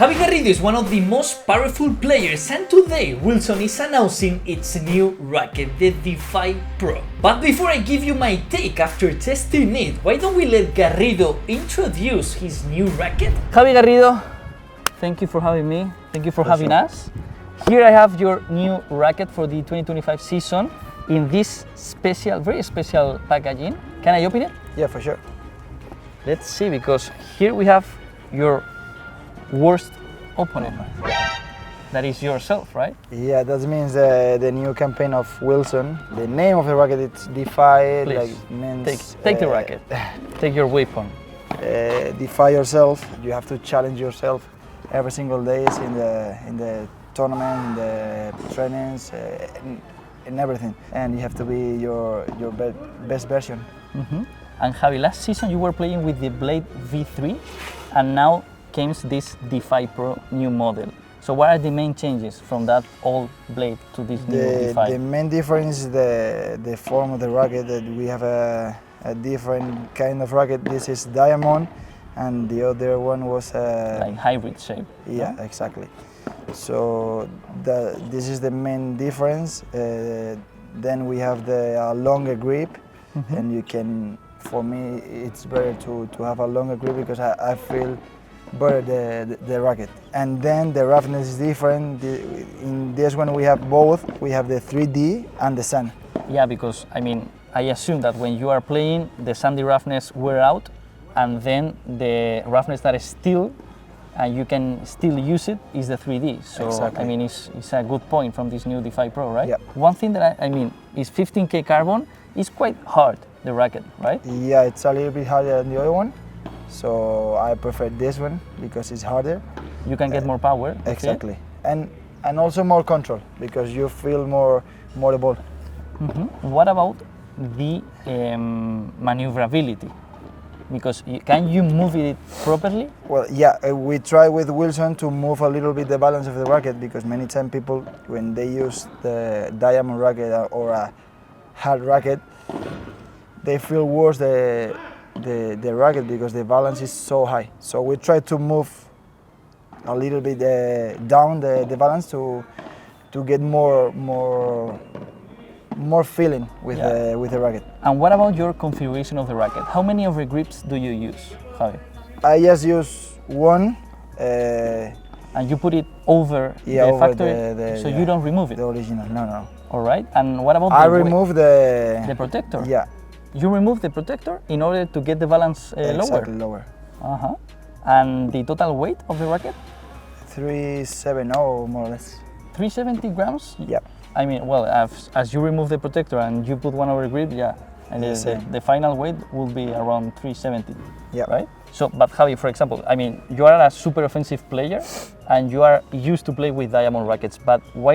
Javi Garrido is one of the most powerful players, and today Wilson is announcing its new racket, the Defy Pro. But before I give you my take after testing it, why don't we let Garrido introduce his new racket? Javi Garrido, thank you for having me. Thank you for having us. Here I have your new racket for the 2025 season in this special, very special packaging. Can I open it? Yeah, for sure. Let's see, because here we have your worst opponent. That is yourself, right? Yeah, that means the new campaign of Wilson. The name of the racket is Defy. Please, like means take the racket. Take your weapon. Defy yourself. You have to challenge yourself every single day in the tournament, in the trainings, in everything. And you have to be your best version. Mm-hmm. And Javi, last season you were playing with the Blade V3, and now comes this Defy Pro new model. So what are the main changes from that old Blade to this new Defy? The main difference is the form of the racket. That we have a different kind of racket. This is diamond, and the other one was like hybrid shape. Yeah, no? Exactly. So this is the main difference. Then we have the longer grip, mm-hmm. and you can. For me, it's better to have a longer grip because I feel better the racket. And then the roughness is different. In this one we have both. We have the 3D and the sand. Yeah, because I assume that when you are playing, the sandy roughness wear out, and then the roughness that is still, and you can still use it, is the 3D. So exactly. It's a good point from this new Defy Pro, right? Yeah. One thing that is 15K carbon. Is quite hard, the racket, right? Yeah, it's a little bit harder than the other one. So I prefer this one because it's harder. You can get more power. Exactly. And also more control because you feel more the ball. Mm-hmm. What about the maneuverability? Because can you move it properly? Well, yeah, we try with Wilson to move a little bit the balance of the racket because many times people, when they use the diamond racket or a hard racket, they feel worse the racket because the balance is so high. So we try to move a little bit down the balance to get more feeling with the racket. And what about your configuration of the racket? How many of the grips do you use, Javi? I just use one. And you put it over the factory, so you don't remove it? The original, no. All right, and what about I remove the protector? Yeah. You remove the protector in order to get the balance lower? Exactly, lower. Uh-huh. And the total weight of the racket? 370, more or less. 370 grams? Yeah. Well, as you remove the protector and you put one over the grip, yeah, and the final weight will be around 370, yeah. Right? So, but Javi, for example, you are a super offensive player and you are used to play with diamond rackets, but why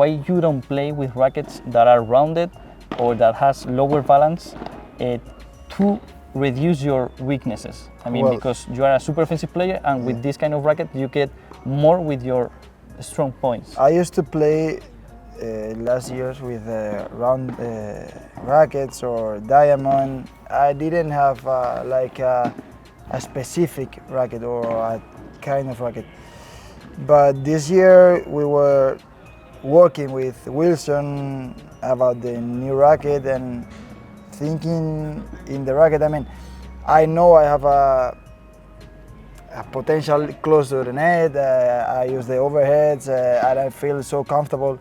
you don't play with rackets that are rounded or that has lower balance to reduce your weaknesses? Because you are a super offensive player and with this kind of racket you get more with your strong points. I used to play last years with round rackets or diamond. I didn't have a specific racket or a kind of racket. But this year we were working with Wilson about the new racket and thinking in the racket. I know I have a potential close to the net. I use the overheads and I feel so comfortable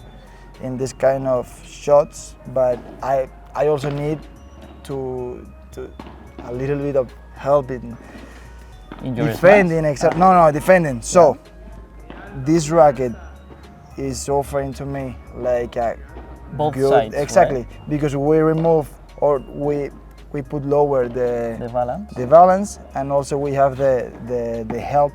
in this kind of shots. But I also need to a little bit of help in defending. Defending. So this racket is offering to me like a both good, sides, exactly, right? Because we remove or we put lower the balance, and also we have the help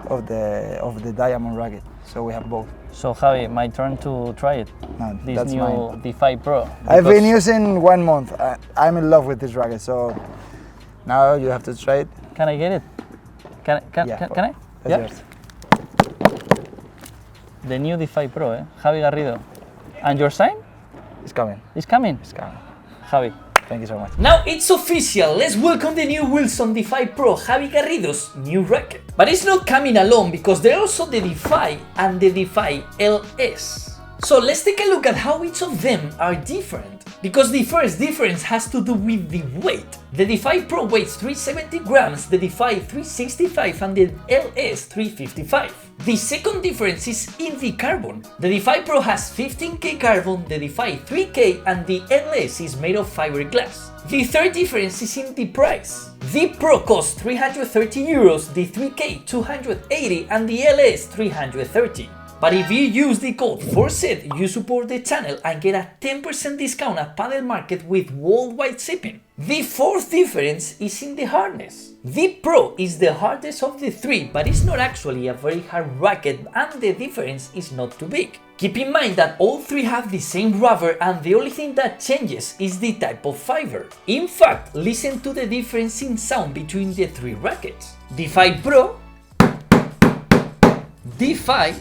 of the diamond racket. So we have both. So Javi, my turn to try it. No, this that's new mine. Defy Pro. I've been using 1 month. I'm in love with this racket. So now you have to try it. Can I get it? Can I? That's yours. The new Defy Pro, Javi Garrido. And your sign? It's coming. It's coming? It's coming. Javi. Thank you so much. Now it's official. Let's welcome the new Wilson Defy Pro, Javi Garrido's new racket. But it's not coming alone because there are also the Defy and the Defy LS. So let's take a look at how each of them are different. Because the first difference has to do with the weight. The Defy Pro weighs 370 grams, the Defy 365 and the LS 355. The second difference is in the carbon. The Defy Pro has 15K carbon, the Defy 3K and the LS is made of fiberglass. The third difference is in the price. The Pro costs 330 euros, the 3K 280 and the LS 330. But if you use the code 4Set, you support the channel and get a 10% discount at Padel Market with worldwide shipping. The fourth difference is in the hardness. The Pro is the hardest of the three, but it's not actually a very hard racket and the difference is not too big. Keep in mind that all three have the same rubber and the only thing that changes is the type of fiber. In fact, listen to the difference in sound between the three rackets. Defy Pro, Defy,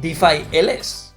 Defy LS.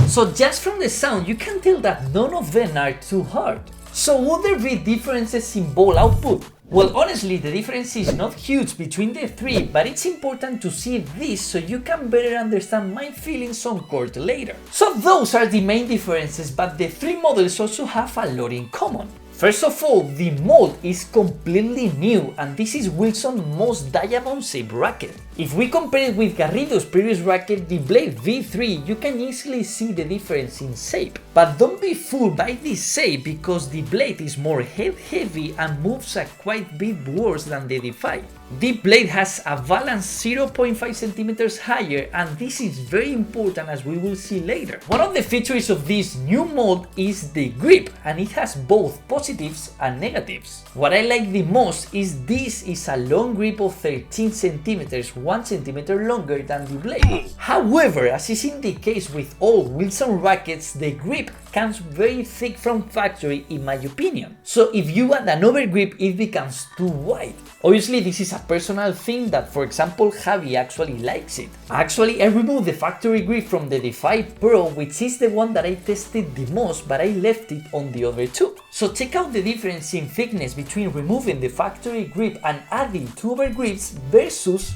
So just from the sound you can tell that none of them are too hard. So would there be differences in ball output? Well, honestly, the difference is not huge between the three, but it's important to see this so you can better understand my feelings on court later. So those are the main differences, but the three models also have a lot in common. First of all, the mold is completely new and this is Wilson's most diamond-shaped racket. If we compare it with Garrido's previous racket, the Blade V3, you can easily see the difference in shape. But don't be fooled by this shape because the blade is more head-heavy and moves a quite bit worse than the Defy. The blade has a balance 0.5 centimeters higher and this is very important as we will see later. One of the features of this new mold is the grip and it has both positives and negatives. What I like the most is this is a long grip of 13 centimeters, 1 centimeter longer than the blade. However, as is in the case with all Wilson rackets, the grip comes very thick from factory in my opinion. So if you add another grip, it becomes too wide. Obviously this is a personal thing that, for example, Javi actually likes it. Actually, I removed the factory grip from the Defy Pro, which is the one that I tested the most, but I left it on the other two. So check out the difference in thickness between removing the factory grip and adding two other grips versus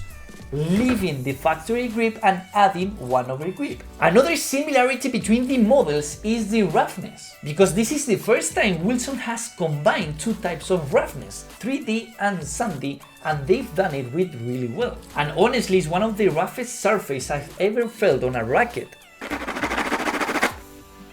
leaving the factory grip and adding one other grip. Another similarity between the models is the roughness, because this is the first time Wilson has combined two types of roughness, 3D and sandy, and they've done it with really well. And honestly, it's one of the roughest surfaces I've ever felt on a racket.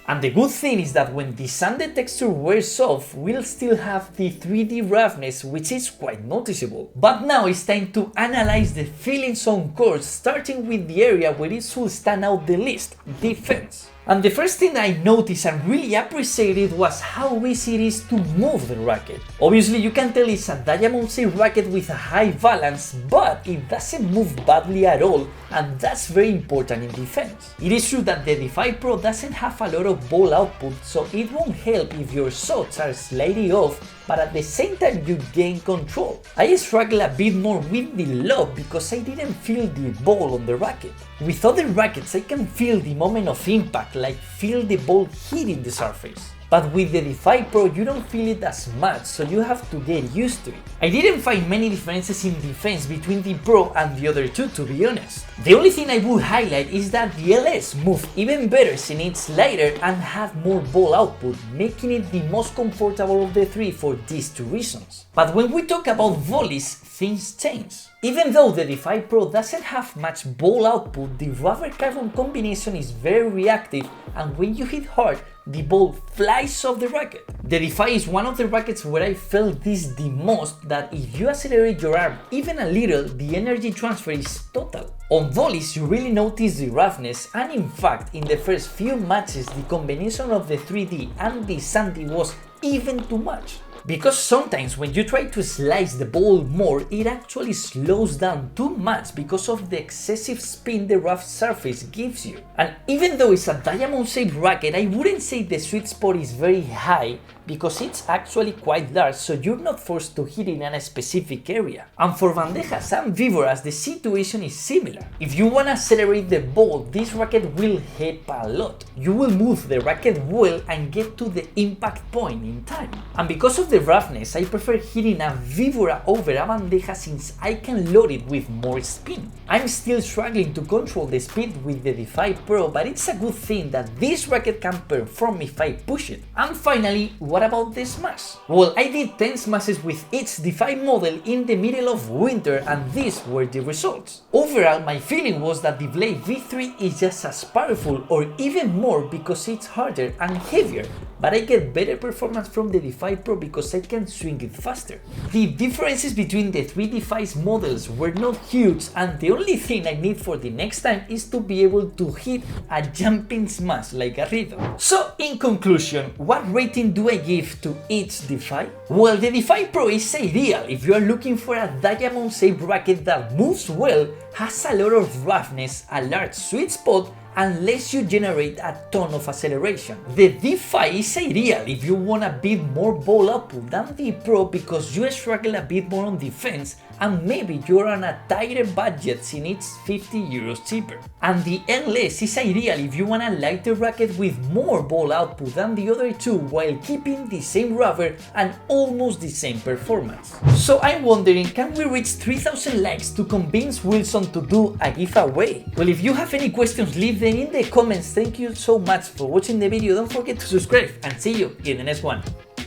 And the good thing is that when the sanded texture wears off, we'll still have the 3D roughness, which is quite noticeable. But now it's time to analyze the feelings on court, starting with the area where it should stand out the least, defense. And the first thing I noticed and really appreciated was how easy it is to move the racket. Obviously you can tell it's a diamond-shaped racket with a high balance, but it doesn't move badly at all, and that's very important in defense. It is true that the Defy Pro doesn't have a lot of ball output, so it won't help if your shots are slightly off, but at the same time you gain control. I struggle a bit more with the lob because I didn't feel the ball on the racket. With other rackets I can feel the moment of impact, like feel the ball hitting the surface. But with the Defy Pro you don't feel it as much, so you have to get used to it. I didn't find many differences in defense between the Pro and the other two, to be honest. The only thing I would highlight is that the LS moved even better since it's lighter and had more ball output, making it the most comfortable of the three for these two reasons. But when we talk about volleys, things change. Even though the Defy Pro doesn't have much ball output, the rubber carbon combination is very reactive, and when you hit hard, the ball flies off the racket. The Defy is one of the rackets where I felt this the most, that if you accelerate your arm even a little, the energy transfer is total. On volleys you really notice the roughness, and in fact in the first few matches the combination of the 3D and the sandy was even too much. Because sometimes when you try to slice the ball more, it actually slows down too much because of the excessive spin the rough surface gives you. And even though it's a diamond-shaped racket, I wouldn't say the sweet spot is very high, because it's actually quite large, so you're not forced to hit in a specific area. And for bandejas and víboras, the situation is similar. If you want to accelerate the ball, this racket will help a lot. You will move the racket well and get to the impact point in time. And because of the roughness, I prefer hitting a víbora over a bandeja since I can load it with more spin. I'm still struggling to control the speed with the Defy Pro, but it's a good thing that this racket can perform if I push it. And finally, what about the smash? Well, I did 10 smashes with each Defy model in the middle of winter, and these were the results. Overall, my feeling was that the Blade V3 is just as powerful or even more because it's harder and heavier, but I get better performance from the Defy Pro because I can swing it faster. The differences between the three Defy's models were not huge, and the only thing I need for the next time is to be able to hit a jumping smash like Garrido. So in conclusion, what rating do I give to each Defy? Well, the Defy Pro is ideal if you are looking for a diamond-shaped racket that moves well, has a lot of roughness, a large sweet spot, and lets you generate a ton of acceleration. The Defy is ideal if you want a bit more ball output than the Pro because you struggle a bit more on defense and maybe you're on a tighter budget since it's 50 euros cheaper. And the Endless is ideal if you want a lighter racket with more ball output than the other two while keeping the same rubber and almost the same performance. So I'm wondering, can we reach 3000 likes to convince Wilson to do a giveaway? Well, if you have any questions, leave them in the comments. Thank you so much for watching the video. Don't forget to subscribe and see you in the next one.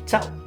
Ciao!